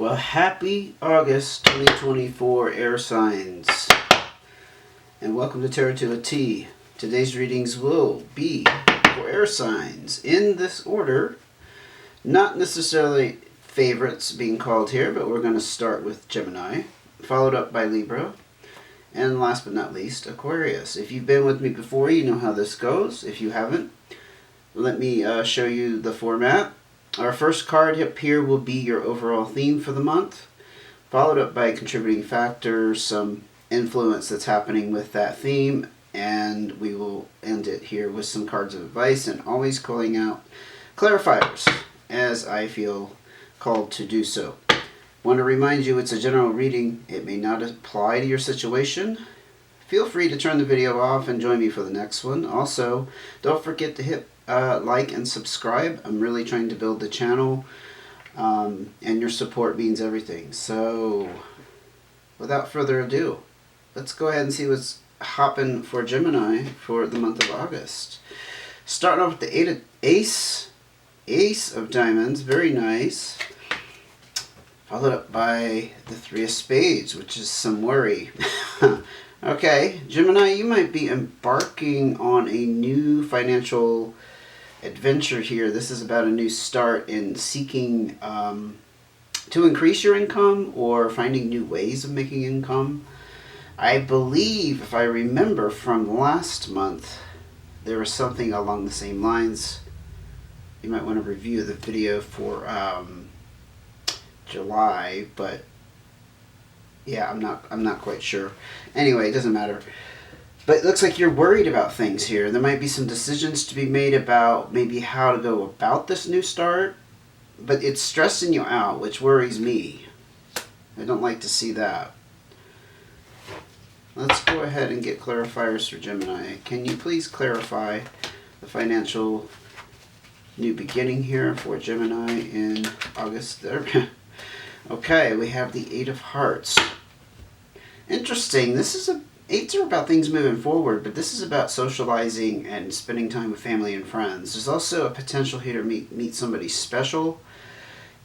Well, happy August 2024, air signs. And welcome to Tarot to a T. Today's readings will be for air signs in this order. Not necessarily favorites being called here, but we're going to start with Gemini, followed up by Libra, and last but not least, Aquarius. If you've been with me before, you know how this goes. If you haven't, let me show you the format. Our first card up here will be your overall theme for the month, followed up by contributing factors, some influence that's happening with that theme, and we will end it here with some cards of advice and always calling out clarifiers as I feel called to do so. Want to remind you it's a general reading. It may not apply to your situation. Feel free to turn the video off and join me for the next one. Also, don't forget to hit like and subscribe. I'm really trying to build the channel, and your support means everything. So, without further ado, let's go ahead and see what's hopping for Gemini for the month of August. Starting off with the Ace of Diamonds, very nice. Followed up by the Three of Spades, which is some worry. Okay, Gemini, you might be embarking on a new financial adventure here. This is about a new start in seeking to increase your income or finding new ways of making income. I believe, if I remember from last month, there was something along the same lines. You might want to review the video for July, but yeah, I'm not quite sure. Anyway, it doesn't matter. But it looks like you're worried about things here. There might be some decisions to be made about maybe how to go about this new start, but it's stressing you out, which worries me. I don't like to see that. Let's go ahead and get clarifiers for Gemini. Can you please clarify the financial new beginning here for Gemini in August? Okay, we have the Eight of Hearts. Interesting. Eights are about things moving forward, but this is about socializing and spending time with family and friends. There's also a potential here to meet somebody special.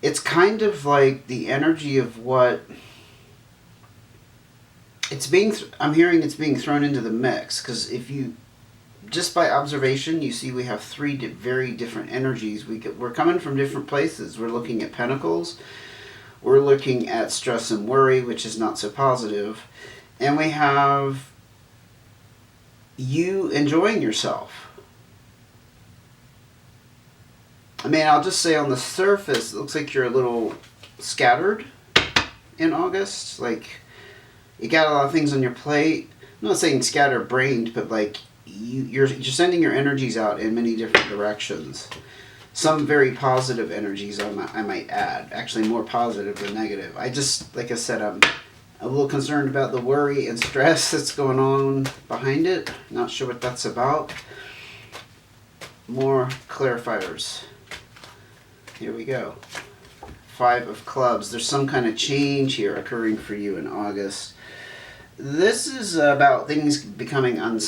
It's kind of like the energy of what it's being. I'm hearing it's being thrown into the mix, because if you just by observation, you see we have three very different energies. We're coming from different places. We're looking at Pentacles. We're looking at stress and worry, which is not so positive. And we have you enjoying yourself. I mean, I'll just say on the surface, it looks like you're a little scattered in August. Like, you got a lot of things on your plate. I'm not saying scatterbrained, but like you're sending your energies out in many different directions. Some very positive energies, I might add. Actually, more positive than negative. Like I said, I'm a little concerned about the worry and stress that's going on behind it. Not sure what that's about. More clarifiers. Here we go. Five of Clubs. There's some kind of change here occurring for you in August. This is about things becoming I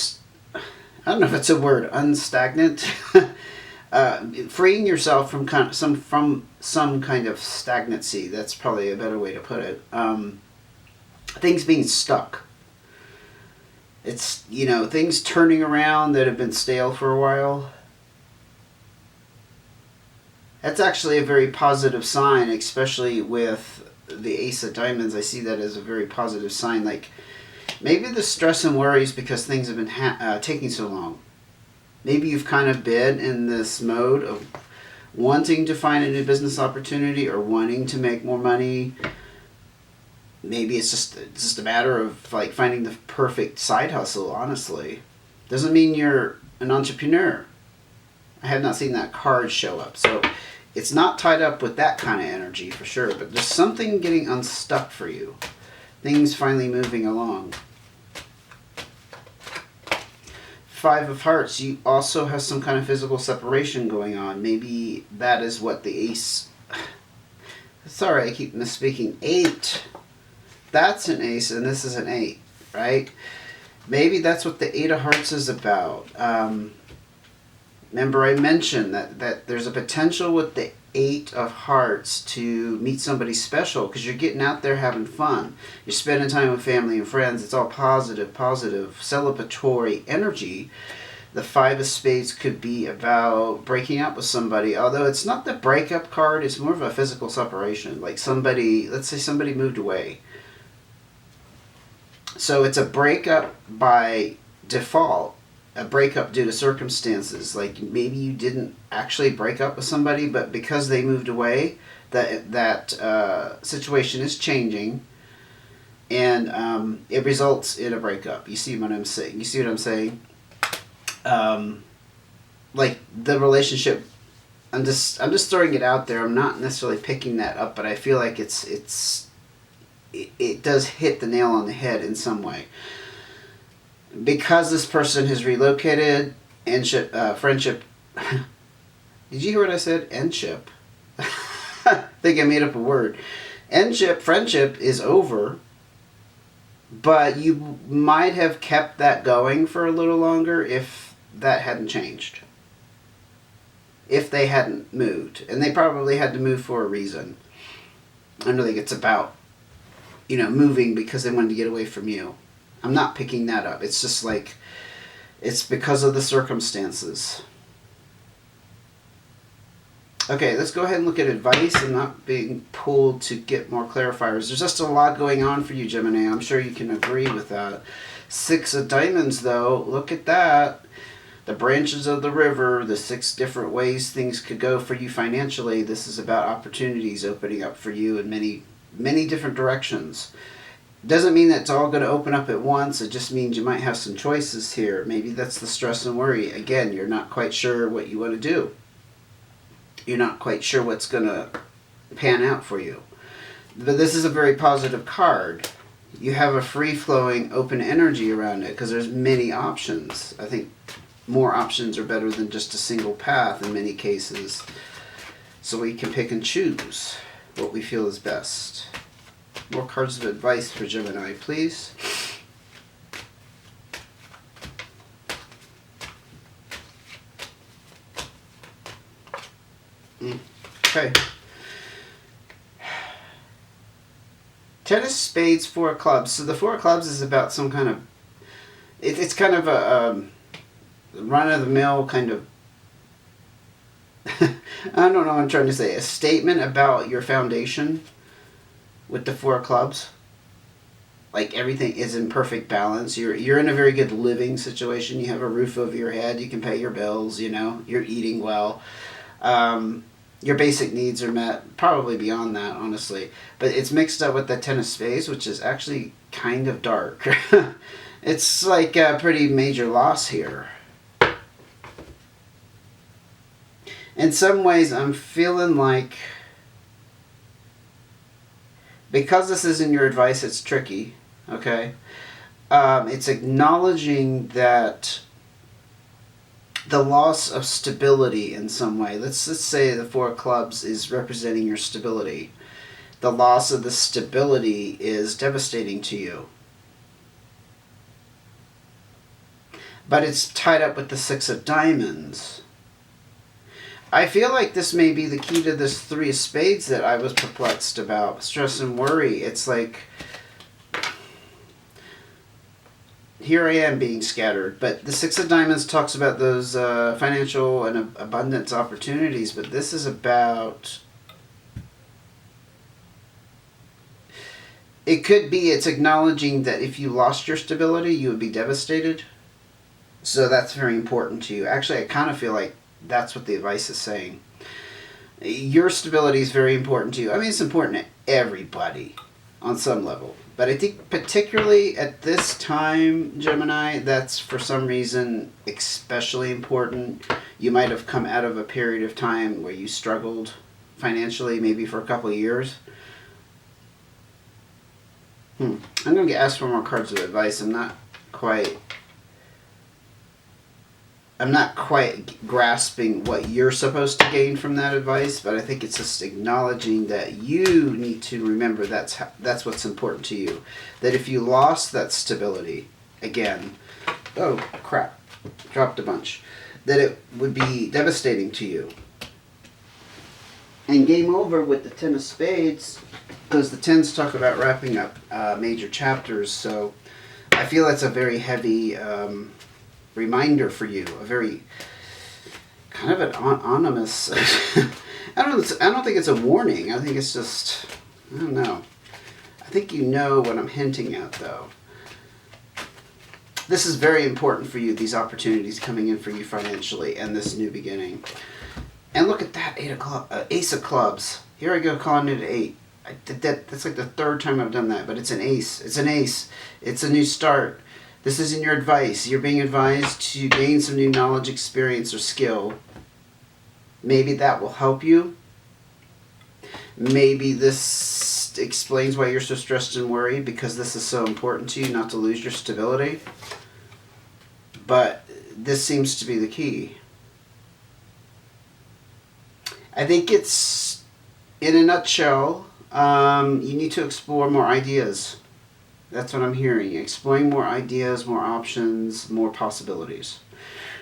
don't know if it's a word, unstagnant. Freeing yourself from some kind of stagnancy. That's probably a better way to put it. Things being stuck. It's, things turning around that have been stale for a while. That's actually a very positive sign, especially with the Ace of Diamonds. I see that as a very positive sign. Like, maybe the stress and worries because things have been taking so long. Maybe you've kind of been in this mode of wanting to find a new business opportunity or wanting to make more money. Maybe it's just a matter of like finding the perfect side hustle, honestly. Doesn't mean you're an entrepreneur. I have not seen that card show up. So it's not tied up with that kind of energy for sure. But there's something getting unstuck for you. Things finally moving along. Five of Hearts. You also have some kind of physical separation going on. Maybe that is what the Ace... Sorry, I keep misspeaking. 8. That's an Ace and this is an 8, right? Maybe that's what the Eight of Hearts is about. Remember I mentioned that there's a potential with the Eight of Hearts to meet somebody special because you're getting out there having fun. You're spending time with family and friends. It's all positive, celebratory energy. The Five of Spades could be about breaking up with somebody, although it's not the breakup card, it's more of a physical separation. Like somebody, let's say somebody moved away. So it's a breakup by default, a breakup due to circumstances. Like maybe you didn't actually break up with somebody, but because they moved away, that situation is changing, and it results in a breakup. You see what I'm saying? You see what I'm saying? Like the relationship, I'm just throwing it out there. I'm not necessarily picking that up, but I feel like it does hit the nail on the head in some way. Because this person has relocated, friendship. Did you hear what I said? Endship. I think I made up a word. Friendship is over. But you might have kept that going for a little longer if that hadn't changed. If they hadn't moved. And they probably had to move for a reason. I don't think it's about, moving because they wanted to get away from you. I'm not picking that up. It's just like, it's because of the circumstances. Okay, let's go ahead and look at advice. I'm not being pulled to get more clarifiers. There's just a lot going on for you, Gemini. I'm sure you can agree with that. Six of Diamonds, though. Look at that. The branches of the river, the 6 different ways things could go for you financially. This is about opportunities opening up for you in many, many different directions. Doesn't mean that it's all going to open up at once. It just means you might have some choices here. Maybe that's the stress and worry. Again, you're not quite sure what you want to do. You're not quite sure what's going to pan out for you. But this is a very positive card. You have a free-flowing, open energy around it because there's many options. I think more options are better than just a single path in many cases. So we can pick and choose what we feel is best. More cards of advice for Gemini, please. Okay. Ten of Spades, Four of Clubs. So the Four of Clubs is about some kind of... It's kind of a run-of-the-mill kind of... I don't know what I'm trying to say. A statement about your foundation with the Four of Clubs. Like everything is in perfect balance. You're in a very good living situation. You have a roof over your head. You can pay your bills, You're eating well. Your basic needs are met, probably beyond that, honestly. But it's mixed up with the Ten of Spades, which is actually kind of dark. It's like a pretty major loss here. In some ways, I'm feeling like, because this isn't your advice, it's tricky, okay? It's acknowledging that the loss of stability in some way. Let's say the Four of Clubs is representing your stability. The loss of the stability is devastating to you. But it's tied up with the Six of Diamonds. I feel like this may be the key to this Three of Spades that I was perplexed about. Stress and worry. It's like, here I am being scattered. But the Six of Diamonds talks about those financial and abundance opportunities. But this is about... It could be it's acknowledging that if you lost your stability, you would be devastated. So that's very important to you. Actually, I kind of feel like that's what the advice is saying. Your stability is very important to you. I mean, it's important to everybody on some level. But I think particularly at this time, Gemini, that's for some reason especially important. You might have come out of a period of time where you struggled financially, maybe for a couple of years. I'm going to get asked for more cards of advice. I'm not quite grasping what you're supposed to gain from that advice, but I think it's just acknowledging that you need to remember that's what's important to you. That if you lost that stability, again, oh crap, dropped a bunch, that it would be devastating to you. And game over with the Ten of Spades, because the Tens talk about wrapping up major chapters. So I feel that's a very heavy reminder for you, a very kind of an ominous. I don't think it's a warning. I think it's just, I don't know. I think you know what I'm hinting at, though. This is very important for you, these opportunities coming in for you financially and this new beginning. And look at that, Ace of Clubs. Here I go calling it an 8. That's like the third time I've done that, but it's an ace. It's an ace. It's a new start. This isn't your advice. You're being advised to gain some new knowledge, experience, or skill. Maybe that will help you. Maybe this explains why you're so stressed and worried, because this is so important to you not to lose your stability. But this seems to be the key. I think it's, in a nutshell, you need to explore more ideas. That's what I'm hearing. Exploring more ideas, more options, more possibilities.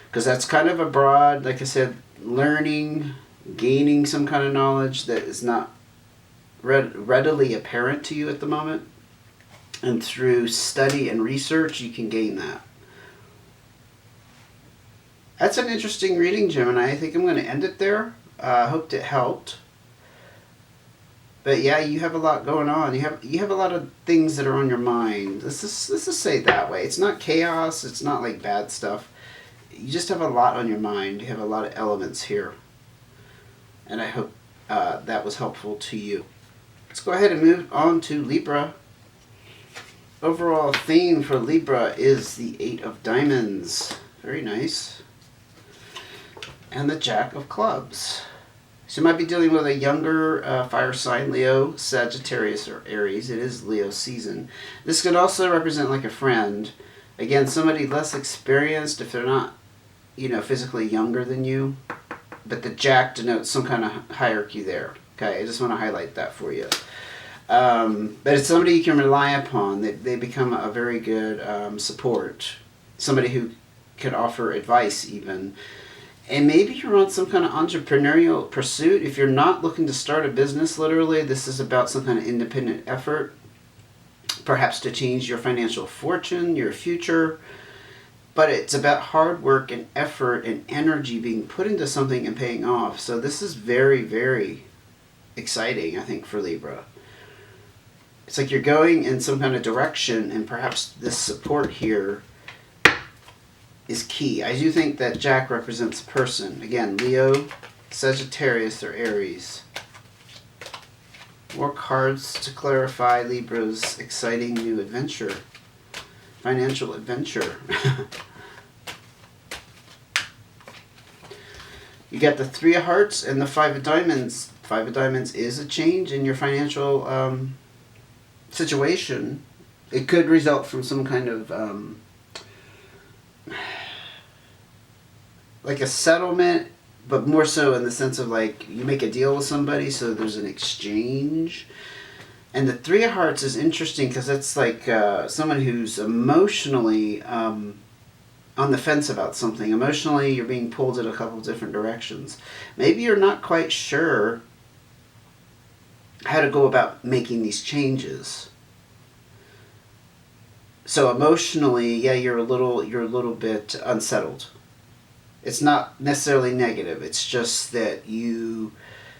Because that's kind of a broad, like I said, learning, gaining some kind of knowledge that is not readily apparent to you at the moment. And through study and research, you can gain that. That's an interesting reading, Gemini. I think I'm going to end it there. I hoped it helped. But yeah, you have a lot going on. You have a lot of things that are on your mind. Let's just say it that way. It's not chaos. It's not like bad stuff. You just have a lot on your mind. You have a lot of elements here. And I hope that was helpful to you. Let's go ahead and move on to Libra. Overall theme for Libra is the 8 of Diamonds. Very nice. And the Jack of Clubs. So you might be dealing with a younger fire sign, Leo, Sagittarius, or Aries. It is Leo season. This could also represent like a friend. Again, somebody less experienced if they're not, physically younger than you. But the Jack denotes some kind of hierarchy there. Okay, I just want to highlight that for you. But it's somebody you can rely upon. They become a very good support. Somebody who can offer advice even. And maybe you're on some kind of entrepreneurial pursuit. If you're not looking to start a business, literally, this is about some kind of independent effort. Perhaps to change your financial fortune, your future. But it's about hard work and effort and energy being put into something and paying off. So this is very, very exciting, I think, for Libra. It's like you're going in some kind of direction, and perhaps this support here is key. I do think that Jack represents a person. Again, Leo, Sagittarius, or Aries. More cards to clarify Libra's exciting new adventure. Financial adventure. You got the 3 of Hearts and the 5 of Diamonds. 5 of Diamonds is a change in your financial situation. It could result from some kind of like a settlement, but more so in the sense of like you make a deal with somebody, so there's an exchange. And the 3 of Hearts is interesting because it's like someone who's emotionally on the fence about something. Emotionally, you're being pulled in a couple different directions. Maybe you're not quite sure how to go about making these changes. So emotionally, yeah, you're a little bit unsettled. It's not necessarily negative. It's just that you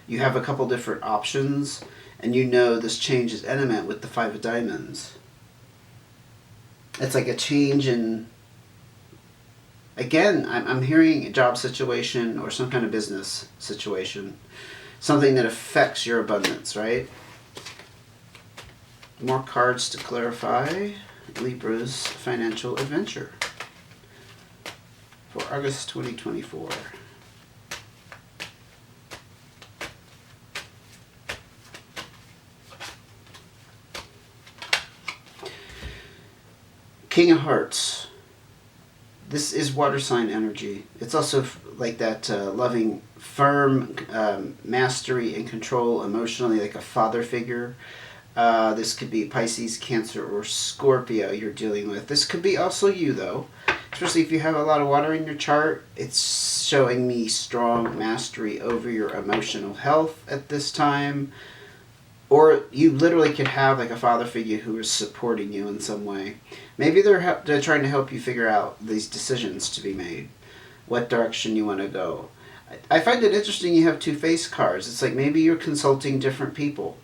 have a couple different options, and this change is imminent with the 5 of Diamonds. It's like a change in, again, I'm hearing a job situation or some kind of business situation. Something that affects your abundance, right? More cards to clarify Libra's financial adventure for August 2024. King of Hearts. This is water sign energy. It's also like that loving, firm mastery and control emotionally, like a father figure. This could be Pisces, Cancer, or Scorpio you're dealing with. This could be also you, though. especially if you have a lot of water in your chart, it's showing me strong mastery over your emotional health at this time. Or you literally could have like a father figure who is supporting you in some way. Maybe they're trying to help you figure out these decisions to be made, what direction you want to go. I find it interesting you have two face cards. It's like maybe you're consulting different people.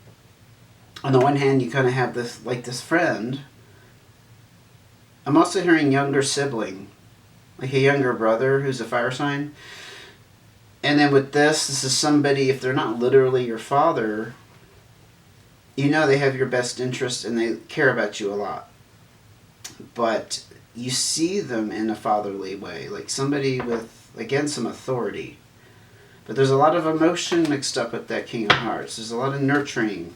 On the one hand, you kind of have this, like this friend. I'm also hearing younger sibling, like a younger brother who's a fire sign. And then with this is somebody, if they're not literally your father, you know they have your best interest and they care about you a lot. But you see them in a fatherly way, like somebody with, again, some authority. But there's a lot of emotion mixed up with that King of Hearts. There's a lot of nurturing.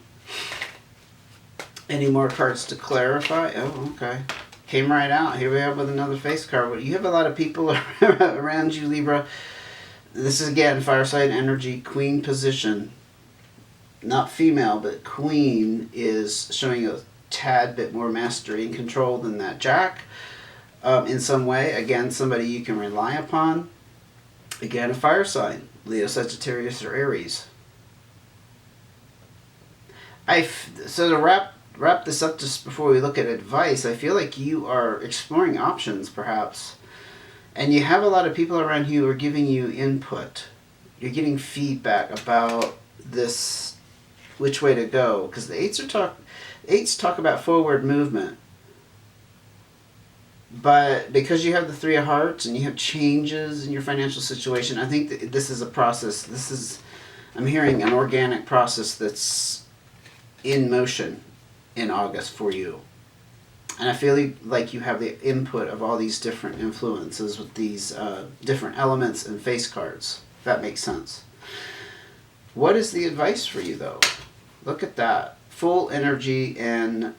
Any more cards to clarify? Oh, okay. Came right out. Here we are with another face card. You have a lot of people around you, Libra. This is, again, fire sign energy, queen position. Not female, but queen is showing a tad bit more mastery and control than that Jack. In some way, again, somebody you can rely upon. Again, a fire sign. Leo, Sagittarius, or Aries. So to wrap this up just before we look at advice, I feel like you are exploring options, perhaps. And you have a lot of people around you who are giving you input. You're getting feedback about this, which way to go. Because the eights talk about forward movement. But because you have the Three of Hearts and you have changes in your financial situation, I think that this is a process. I'm hearing an organic process that's in motion in August for you. And I feel like you have the input of all these different influences with these different elements and face cards. If that makes sense. What is the advice for you, though? Look at that. Full energy and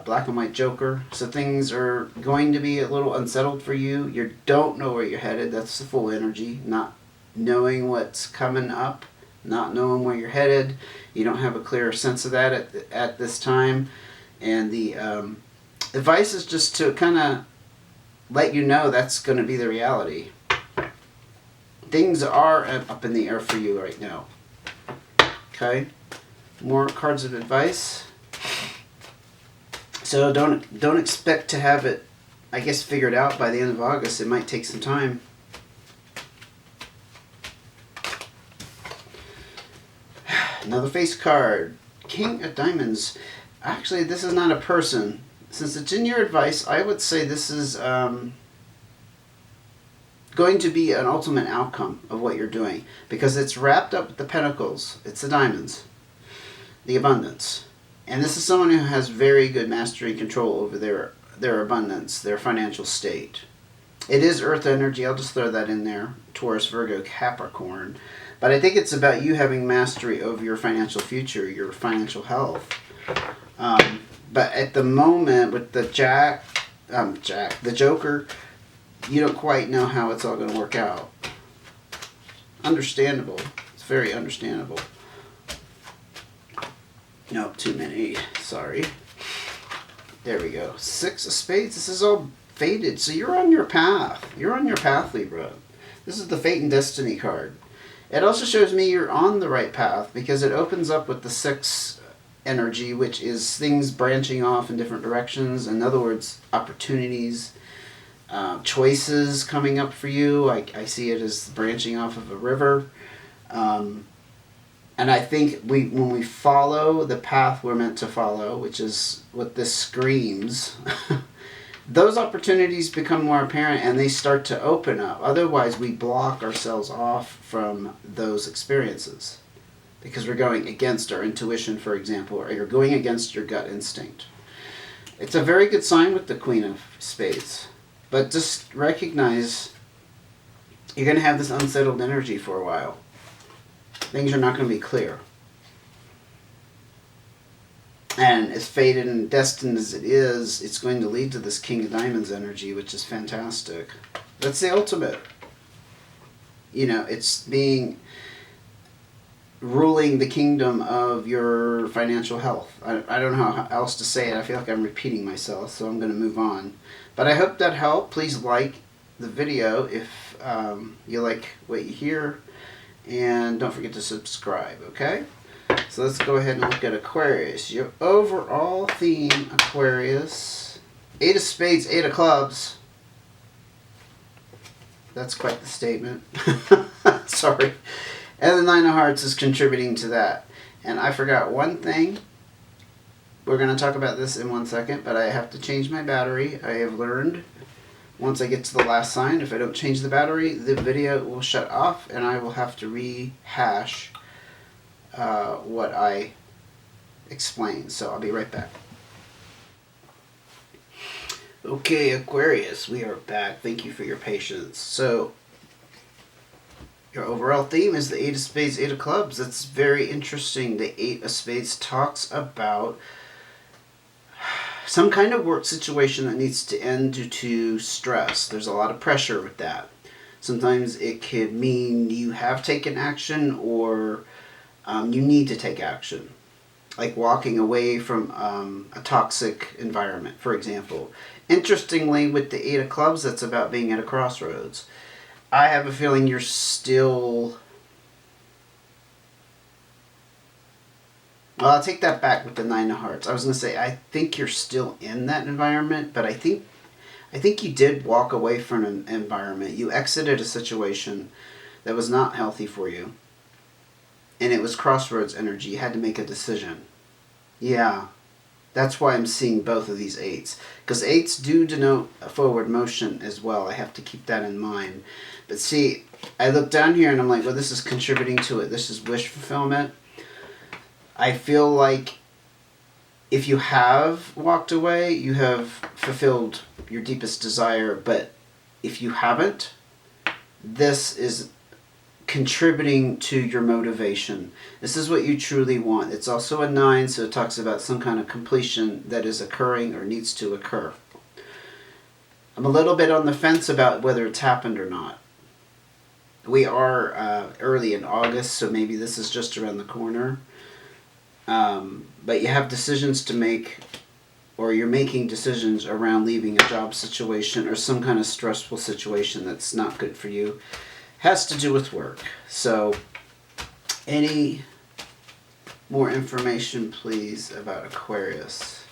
black and white joker. So things are going to be a little unsettled for you. You don't know where you're headed. That's the full energy. Not knowing what's coming up. Not knowing where you're headed. You don't have a clear sense of that at this time. And the advice is just to kind of let you know that's going to be the reality. Things are up in the air for you right now. Okay? More cards of advice. So don't expect to have it, I guess, figured out by the end of August. It might take some time. Another face card. King of Diamonds. Actually, this is not a person. Since it's in your advice, I would say this is going to be an ultimate outcome of what you're doing. Because it's wrapped up with the Pentacles. It's the Diamonds. The abundance. And this is someone who has very good mastery and control over their abundance, their financial state. It is earth energy. I'll just throw that in there. Taurus, Virgo, Capricorn. But I think it's about you having mastery over your financial future, your financial health. But at the moment with the the Joker, you don't quite know how it's all going to work out. Understandable. It's very understandable. Nope, too many. Sorry. There we go. Six of Spades. This is all faded. So you're on your path. You're on your path, Libra. This is the Fate and Destiny card. It also shows me you're on the right path because it opens up with the Six energy, which is things branching off in different directions. In other words, opportunities, choices coming up for you. I see it as branching off of a river. And I think when we follow the path we're meant to follow, which is what this screams, those opportunities become more apparent and they start to open up. Otherwise, we block ourselves off from those experiences because we're going against our intuition, for example, or you're going against your gut instinct. It's a very good sign with the Queen of Spades. But just recognize you're going to have this unsettled energy for a while. Things are not going to be clear. And as fated and destined as it is, it's going to lead to this King of Diamonds energy, which is fantastic. That's the ultimate. You know, it's ruling the kingdom of your financial health. I don't know how else to say it. I feel like I'm repeating myself, so I'm going to move on. But I hope that helped. Please like the video if you like what you hear. And don't forget to subscribe, okay? So let's go ahead and look at Aquarius. Your overall theme, Aquarius. 8 of spades, 8 of clubs. That's quite the statement. Sorry. And the 9 of hearts is contributing to that. And I forgot one thing. We're going to talk about this in 1 second, but I have to change my battery. I have learned once I get to the last sign, if I don't change the battery, the video will shut off and I will have to rehash what I explained. So I'll be right back. Okay, Aquarius, we are back. Thank you for your patience. So, your overall theme is the 8 of spades, 8 of clubs. That's very interesting. The 8 of spades talks about some kind of work situation that needs to end due to stress. There's a lot of pressure with that. Sometimes it could mean you have taken action or you need to take action. Like walking away from a toxic environment, for example. Interestingly, with the 8 of clubs, that's about being at a crossroads. I have a feeling you're still... Well, I'll take that back with the 9 of hearts. I was going to say, I think you're still in that environment, but I think you did walk away from an environment. You exited a situation that was not healthy for you. And it was crossroads energy. You had to make a decision. Yeah, that's why I'm seeing both of these 8s. Because 8s do denote a forward motion as well. I have to keep that in mind. But see, I look down here and I'm like, well, this is contributing to it. This is wish fulfillment. I feel like if you have walked away, you have fulfilled your deepest desire. But if you haven't, this is contributing to your motivation. This is what you truly want. It's also a 9, so it talks about some kind of completion that is occurring or needs to occur. I'm a little bit on the fence about whether it's happened or not. We are early in August, so maybe this is just around the corner. But you have decisions to make, or you're making decisions around leaving a job situation or some kind of stressful situation that's not good for you. Has to do with work. So, any more information, please, about Aquarius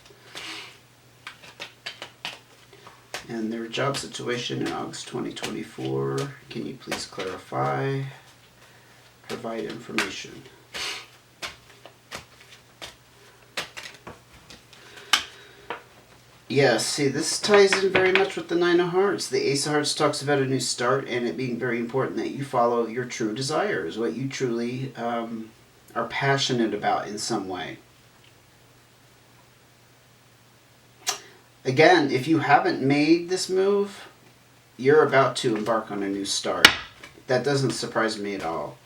and their job situation in August 2024? Can you please clarify? Provide information. Yes, see, this ties in very much with the 9 of hearts. The Ace of Hearts talks about a new start and it being very important that you follow your true desires, what you truly are passionate about in some way. Again, if you haven't made this move, you're about to embark on a new start. That doesn't surprise me at all.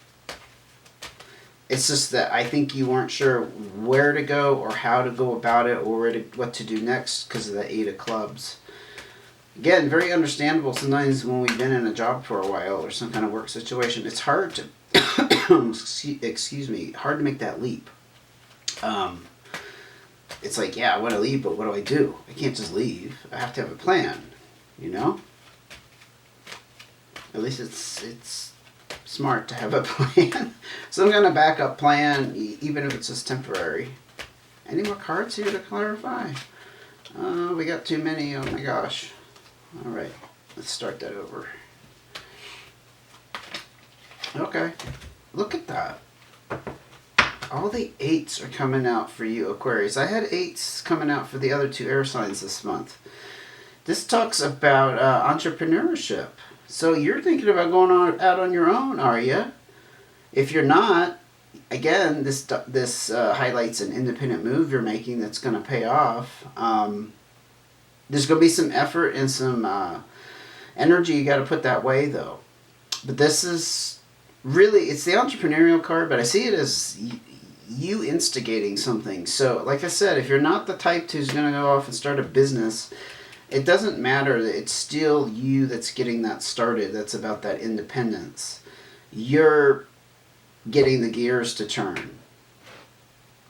It's just that I think you weren't sure where to go or how to go about it or what to do next because of the 8 of clubs. Again, very understandable. Sometimes when we've been in a job for a while or some kind of work situation, it's hard to, excuse me, hard to make that leap. It's like, yeah, I want to leave, but what do I do? I can't just leave. I have to have a plan, you know? At least it's smart to have a plan. Some kind of backup plan, even if it's just temporary. Any more cards here to clarify? We got too many. Oh my gosh. All right, let's start that over. Okay, look at that. All the 8s are coming out for you, Aquarius. I had 8s coming out for the other 2 air signs this month. This talks about entrepreneurship. So you're thinking about going out on your own, are you? If you're not, again, this highlights an independent move you're making that's going to pay off. There's going to be some effort and some energy you got to put that way, though. But this is really, it's the entrepreneurial card, but I see it as you instigating something. So, like I said, if you're not the type who's going to go off and start a business, it doesn't matter. It's still you that's getting that started. That's about that independence. You're getting the gears to turn.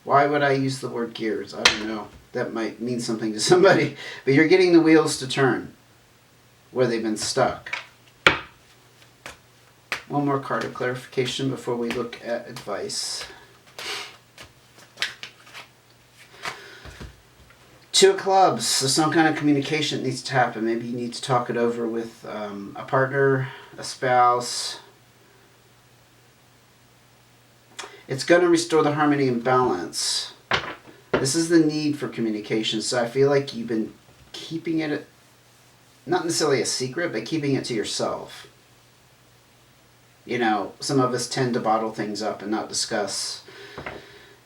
Why would I use the word gears? I don't know. That might mean something to somebody. But you're getting the wheels to turn. where they've been stuck. One more card of clarification before we look at advice. Two of Clubs, so some kind of communication needs to happen. Maybe you need to talk it over with a partner, a spouse. It's going to restore the harmony and balance. This is the need for communication. So I feel like you've been keeping it, not necessarily a secret, but keeping it to yourself. You know, some of us tend to bottle things up and not discuss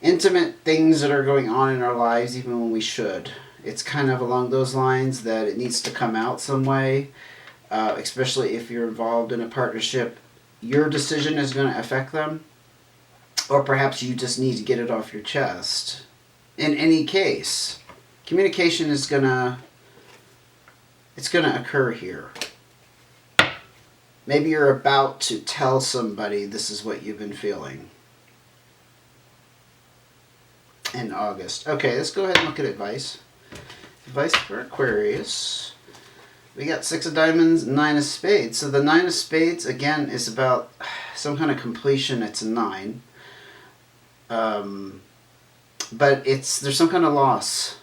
intimate things that are going on in our lives even when we should. It's kind of along those lines that it needs to come out some way, especially if you're involved in a partnership. Your decision is going to affect them, or perhaps you just need to get it off your chest. In any case, communication is going to occur here. Maybe you're about to tell somebody this is what you've been feeling in August. Okay, let's go ahead and look at advice. Advice for Aquarius. We got 6 of Diamonds, 9 of Spades. So the 9 of Spades, again, is about some kind of completion. It's a 9. But there's some kind of loss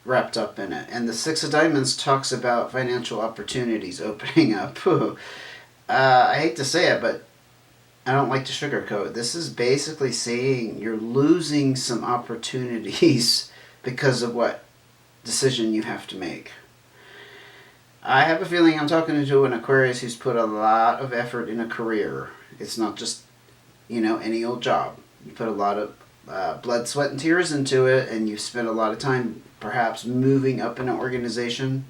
wrapped up in it. And the 6 of Diamonds talks about financial opportunities opening up. I hate to say it, but I don't like to sugarcoat. This is basically saying you're losing some opportunities because of what decision you have to make. I have a feeling I'm talking to an Aquarius who's put a lot of effort in a career. It's not just, any old job. You put a lot of blood, sweat, and tears into it, and you've spent a lot of time perhaps moving up in an organization.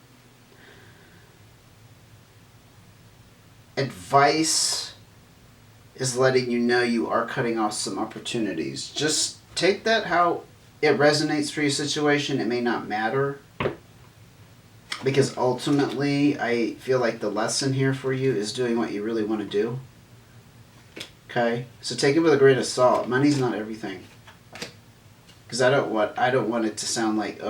Advice is letting you know you are cutting off some opportunities. Just take that how it resonates for your situation. It may not matter, because ultimately I feel like the lesson here for you is doing what you really want to do. Okay? So take it with a grain of salt. Money's not everything. Because I don't want it to sound like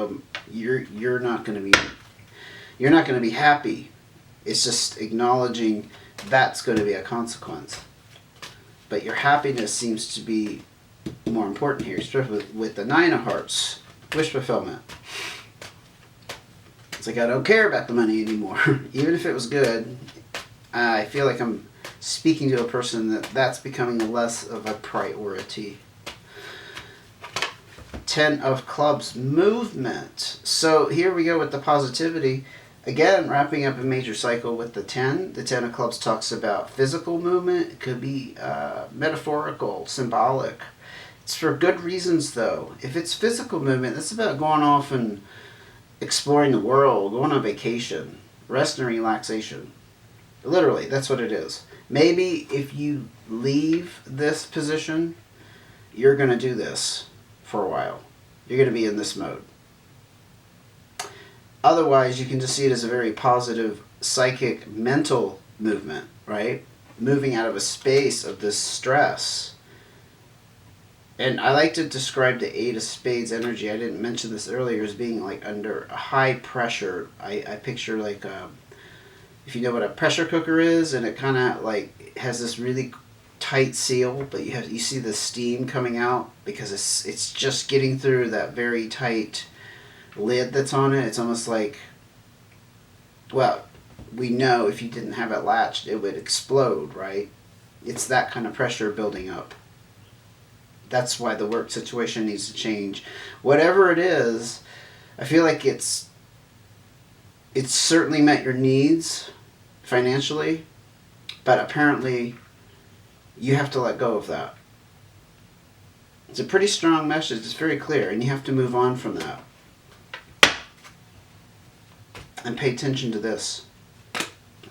you're not going to be happy. It's just acknowledging that's going to be a consequence. But your happiness seems to be more important here, especially with the 9 of Hearts, wish fulfillment. It's like I don't care about the money anymore. Even if it was good, I feel like I'm speaking to a person that's becoming less of a priority. 10 of Clubs, movement. So here we go with the positivity. Again, wrapping up a major cycle with the 10. The 10 of Clubs talks about physical movement. It could be metaphorical, symbolic. It's for good reasons, though. If it's physical movement, that's about going off and exploring the world, going on vacation, rest and relaxation. Literally, that's what it is. Maybe if you leave this position, you're going to do this for a while. You're going to be in this mode. Otherwise, you can just see it as a very positive, psychic, mental movement, right? Moving out of a space of this stress. And I like to describe the 8 of Spades energy, I didn't mention this earlier, as being like under high pressure. I picture like, if you know what a pressure cooker is, and it kind of like has this really tight seal, but you see the steam coming out because it's just getting through that very tight lid that's on it. It's almost like, well, we know if you didn't have it latched, it would explode, right? It's that kind of pressure building up. That's why the work situation needs to change. Whatever it is, I feel like it's certainly met your needs financially, but apparently you have to let go of that. It's a pretty strong message. It's very clear, and you have to move on from that. And pay attention to this.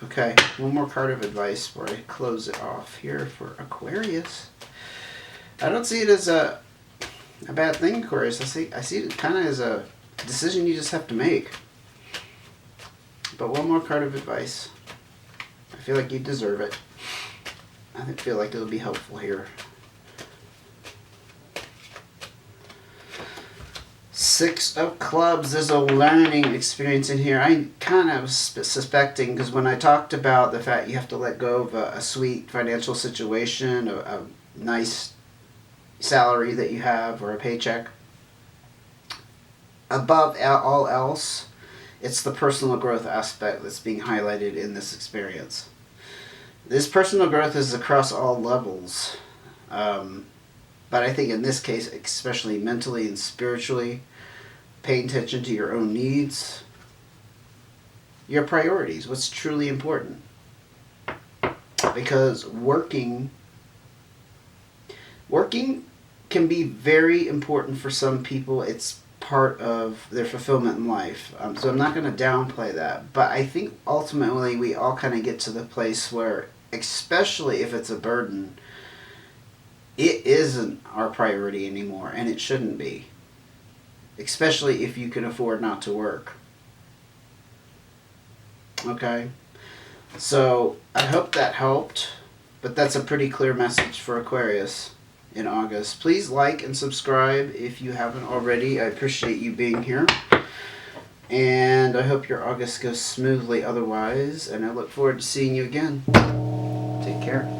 Okay, one more card of advice before I close it off here for Aquarius. I don't see it as a bad thing, Aquarius. I see it kind of as a decision you just have to make. But one more card of advice. I feel like you deserve it. I feel like it'll be helpful here. Six of Clubs. There's a learning experience in here. I kind of suspecting, because when I talked about the fact you have to let go of a sweet financial situation, a nice salary that you have, or a paycheck, above all else, it's the personal growth aspect that's being highlighted in this experience. This personal growth is across all levels. But I think in this case, especially mentally and spiritually, paying attention to your own needs, your priorities, what's truly important. Because working can be very important for some people. It's part of their fulfillment in life. So I'm not going to downplay that. But I think ultimately we all kind of get to the place where, especially if it's a burden, it isn't our priority anymore, and it shouldn't be. Especially if you can afford not to work. Okay? So I hope that helped, but that's a pretty clear message for Aquarius in August. Please like and subscribe if you haven't already. I appreciate you being here. And I hope your August goes smoothly otherwise, and I look forward to seeing you again. Take care.